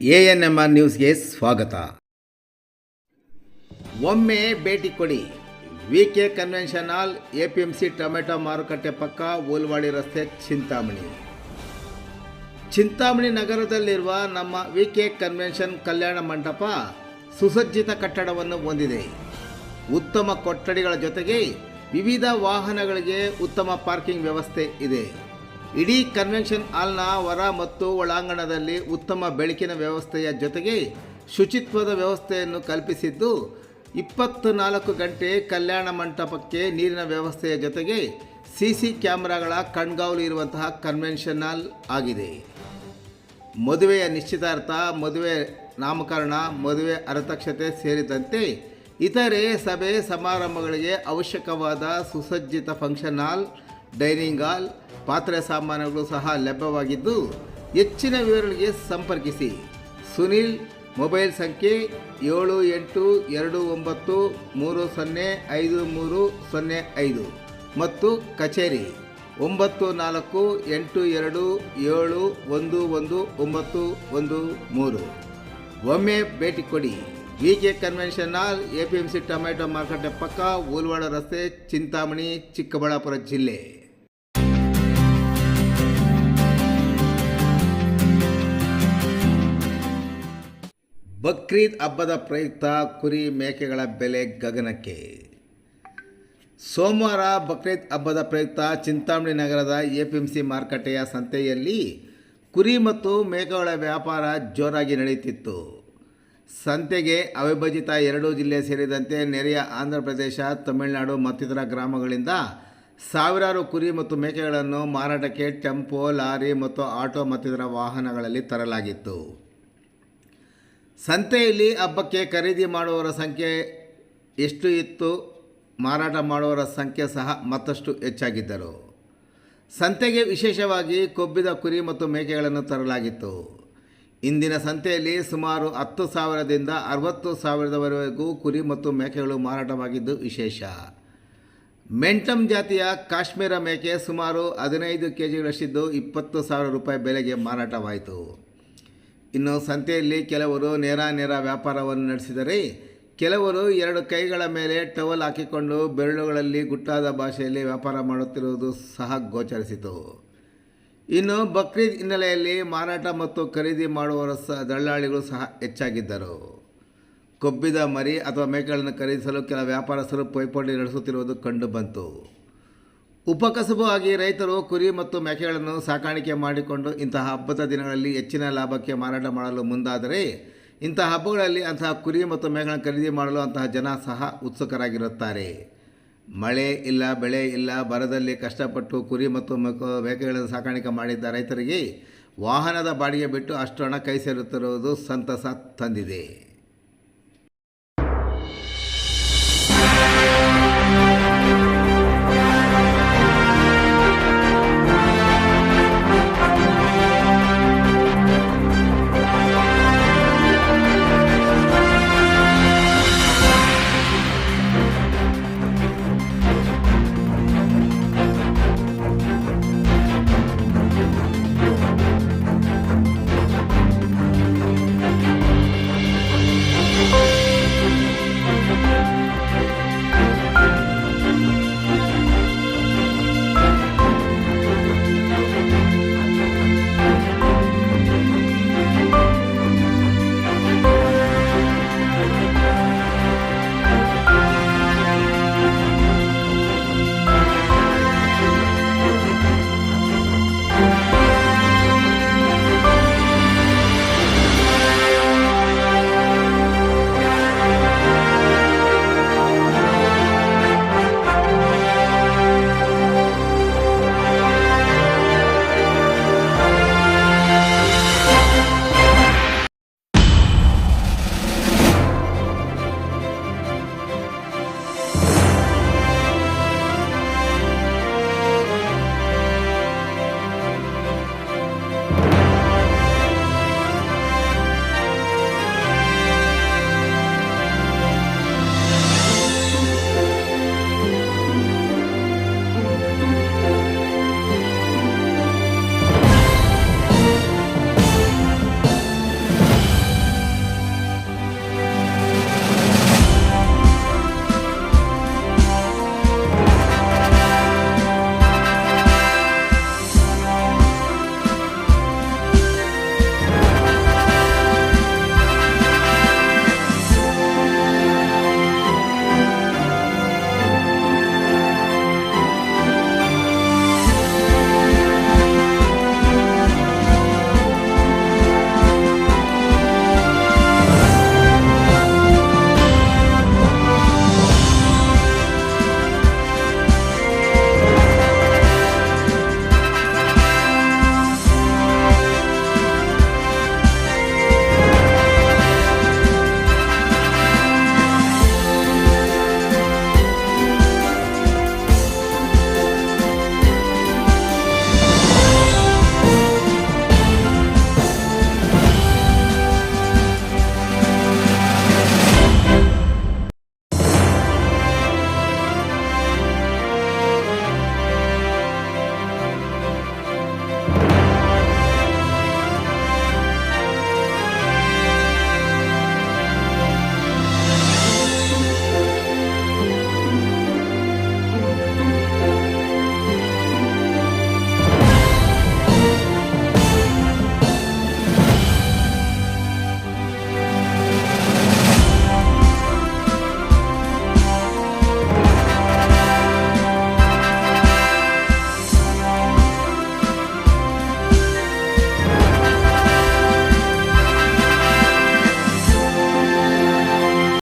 ANMR ನ್ಯೂಸ್ಗೆ ಸ್ವಾಗತ. ಒಮ್ಮೆ ಭೇಟಿ ಕೊಡಿ. ವಿಕೆ ಕನ್ವೆನ್ಷನ್ ಹಾಲ್, APMC ಟೊಮೆಟೊ ಮಾರುಕಟ್ಟೆ ಪಕ್ಕ, ಓಲ್ವಾಡಿ ರಸ್ತೆ, ಚಿಂತಾಮಣಿ ನಗರದಲ್ಲಿರುವ ನಮ್ಮ ವಿಕೆ ಕನ್ವೆನ್ಷನ್ ಕಲ್ಯಾಣ ಮಂಟಪ ಸುಸಜ್ಜಿತ ಕಟ್ಟಡವನ್ನು ಹೊಂದಿದೆ. ಉತ್ತಮ ಕೊಠಡಿಗಳ ಜೊತೆಗೆ ವಿವಿಧ ವಾಹನಗಳಿಗೆ ಉತ್ತಮ ಪಾರ್ಕಿಂಗ್ ವ್ಯವಸ್ಥೆ ಇದೆ. ಇಡೀ ಕನ್ವೆನ್ಷನ್ ಹಾಲ್ನ ಹೊರ ಮತ್ತು ಒಳಾಂಗಣದಲ್ಲಿ ಉತ್ತಮ ಬೆಳಕಿನ ವ್ಯವಸ್ಥೆಯ ಜೊತೆಗೆ ಶುಚಿತ್ವದ ವ್ಯವಸ್ಥೆಯನ್ನು ಕಲ್ಪಿಸಿದ್ದು, 24 ಗಂಟೆ ಕಲ್ಯಾಣ ಮಂಟಪಕ್ಕೆ ನೀರಿನ ವ್ಯವಸ್ಥೆಯ ಜೊತೆಗೆ CC ಕ್ಯಾಮೆರಾಗಳ ಕಣ್ಗಾವಲು ಇರುವಂತಹ ಕನ್ವೆನ್ಷನ್ ಹಾಲ್ ಆಗಿದೆ. ಮದುವೆಯ ನಿಶ್ಚಿತಾರ್ಥ, ಮದುವೆ ನಾಮಕರಣ, ಮದುವೆ ಅರತಕ್ಷತೆ ಸೇರಿದಂತೆ ಇತರೆ ಸಭೆ ಸಮಾರಂಭಗಳಿಗೆ ಅವಶ್ಯಕವಾದ ಸುಸಜ್ಜಿತ ಫಂಕ್ಷನ್ ಹಾಲ್, ಡೈನಿಂಗ್ ಹಾಲ್, ಪಾತ್ರೆ ಸಾಮಾನುಗಳು ಸಹ ಲಭ್ಯವಾಗಿದ್ದು, ಹೆಚ್ಚಿನ ವಿವರಗಳಿಗೆ ಸಂಪರ್ಕಿಸಿ. ಸುನಿಲ್, ಮೊಬೈಲ್ ಸಂಖ್ಯೆ 7829305305 ಮತ್ತು ಕಚೇರಿ 9482711913. ಒಮ್ಮೆ ಭೇಟಿ ಕೊಡಿ. ವಿಕೆ ಕನ್ವೆನ್ಷನ್ ಹಾಲ್, APMC ಟೊಮೆಟೊ ಮಾರುಕಟ್ಟೆ ಪಕ್ಕ, ಓಲ್ವಾಡ ರಸ್ತೆ, ಚಿಂತಾಮಣಿ, ಚಿಕ್ಕಬಳ್ಳಾಪುರ ಜಿಲ್ಲೆ. ಬಕ್ರೀದ್ ಹಬ್ಬದ ಪ್ರಯುಕ್ತ ಕುರಿ ಮೇಕೆಗಳ ಬೆಲೆ ಗಗನಕ್ಕೆ. ಸೋಮವಾರ ಬಕ್ರೀದ್ ಹಬ್ಬದ ಪ್ರಯುಕ್ತ ಚಿಂತಾಮಣಿ ನಗರದ APMC ಮಾರುಕಟ್ಟೆಯ ಸಂತೆಯಲ್ಲಿ ಕುರಿ ಮತ್ತು ಮೇಕೆಗಳ ವ್ಯಾಪಾರ ಜೋರಾಗಿ ನಡೆಯುತ್ತಿತ್ತು. ಸಂತೆಗೆ ಅವಿಭಜಿತ 2 ಜಿಲ್ಲೆ ಸೇರಿದಂತೆ ನೆರೆಯ ಆಂಧ್ರ ಪ್ರದೇಶ, ತಮಿಳುನಾಡು ಮತ್ತಿತರ ಗ್ರಾಮಗಳಿಂದ ಸಾವಿರಾರು ಕುರಿ ಮತ್ತು ಮೇಕೆಗಳನ್ನು ಮಾರಾಟಕ್ಕೆ ಟೆಂಪೋ, ಲಾರಿ ಮತ್ತು ಆಟೋ ಮತ್ತಿತರ ವಾಹನಗಳಲ್ಲಿ ತರಲಾಗಿತ್ತು. ಸಂತೆಯಲ್ಲಿ ಹಬ್ಬಕ್ಕೆ ಖರೀದಿ ಮಾಡುವವರ ಸಂಖ್ಯೆ ಎಷ್ಟು ಇತ್ತು, ಮಾರಾಟ ಮಾಡುವವರ ಸಂಖ್ಯೆ ಸಹ ಮತ್ತಷ್ಟು ಹೆಚ್ಚಾಗಿದ್ದರು. ಸಂತೆಗೆ ವಿಶೇಷವಾಗಿ ಕೊಬ್ಬಿದ ಕುರಿ ಮತ್ತು ಮೇಕೆಗಳನ್ನು ತರಲಾಗಿತ್ತು. ಇಂದಿನ ಸಂತೆಯಲ್ಲಿ ಸುಮಾರು 10,000ದಿಂದ 60,000ವರೆಗೂ ಕುರಿ ಮತ್ತು ಮೇಕೆಗಳು ಮಾರಾಟವಾಗಿದ್ದು ವಿಶೇಷ. ಮೆಂಟಮ್ ಜಾತಿಯ ಕಾಶ್ಮೀರ ಮೇಕೆ ಸುಮಾರು 15 kgಗಳಷ್ಟಿದ್ದು 20,000 ರೂಪಾಯಿ ಬೆಲೆಗೆ ಮಾರಾಟವಾಯಿತು. ಇನ್ನು ಸಂತೆಯಲ್ಲಿ ಕೆಲವರು ನೇರ ವ್ಯಾಪಾರವನ್ನು ನಡೆಸಿದರೆ, ಕೆಲವರು 2 ಕೈಗಳ ಮೇಲೆ ಟವಲ್ ಹಾಕಿಕೊಂಡು ಬೆರಳುಗಳಲ್ಲಿ ಗುಟ್ಟಾದ ಭಾಷೆಯಲ್ಲಿ ವ್ಯಾಪಾರ ಮಾಡುತ್ತಿರುವುದು ಸಹ ಗೋಚರಿಸಿತು. ಇನ್ನು ಬಕ್ರೀದ್ ಹಿನ್ನೆಲೆಯಲ್ಲಿ ಮಾರಾಟ ಮತ್ತು ಖರೀದಿ ಮಾಡುವವರ ದಳ್ಳಾಳಿಗಳು ಸಹ ಹೆಚ್ಚಾಗಿದ್ದರು. ಕೊಬ್ಬಿದ ಮರಿ ಅಥವಾ ಮೇಕೆಗಳನ್ನು ಖರೀದಿಸಲು ಕೆಲ ವ್ಯಾಪಾರಸ್ಥರು ಪೈಪೋಟಿ ನಡೆಸುತ್ತಿರುವುದು ಕಂಡುಬಂತು. ಉಪಕಸಬು ಆಗಿ ರೈತರು ಕುರಿ ಮತ್ತು ಮೇಕೆಗಳನ್ನು ಸಾಕಾಣಿಕೆ ಮಾಡಿಕೊಂಡು ಇಂತಹ ಹಬ್ಬದ ದಿನಗಳಲ್ಲಿ ಹೆಚ್ಚಿನ ಲಾಭಕ್ಕೆ ಮಾರಾಟ ಮಾಡಲು ಮುಂದಾದರೆ, ಇಂತಹ ಹಬ್ಬಗಳಲ್ಲಿ ಅಂತಹ ಕುರಿ ಮತ್ತು ಮೇಕೆಗಳನ್ನು ಖರೀದಿ ಮಾಡಲು ಅಂತಹ ಜನ ಸಹ ಉತ್ಸುಕರಾಗಿರುತ್ತಾರೆ. ಮಳೆ ಇಲ್ಲ, ಬೆಳೆ ಇಲ್ಲ, ಬರದಲ್ಲಿ ಕಷ್ಟಪಟ್ಟು ಕುರಿ ಮತ್ತು ಮೇಕೆಗಳನ್ನು ಸಾಕಾಣಿಕೆ ಮಾಡಿದ್ದ ರೈತರಿಗೆ ವಾಹನದ ಬಾಡಿಗೆ ಬಿಟ್ಟು ಅಷ್ಟು ಹಣ ಕೈ ಸೇರುತ್ತಿರುವುದು ಸಂತಸ ತಂದಿದೆ.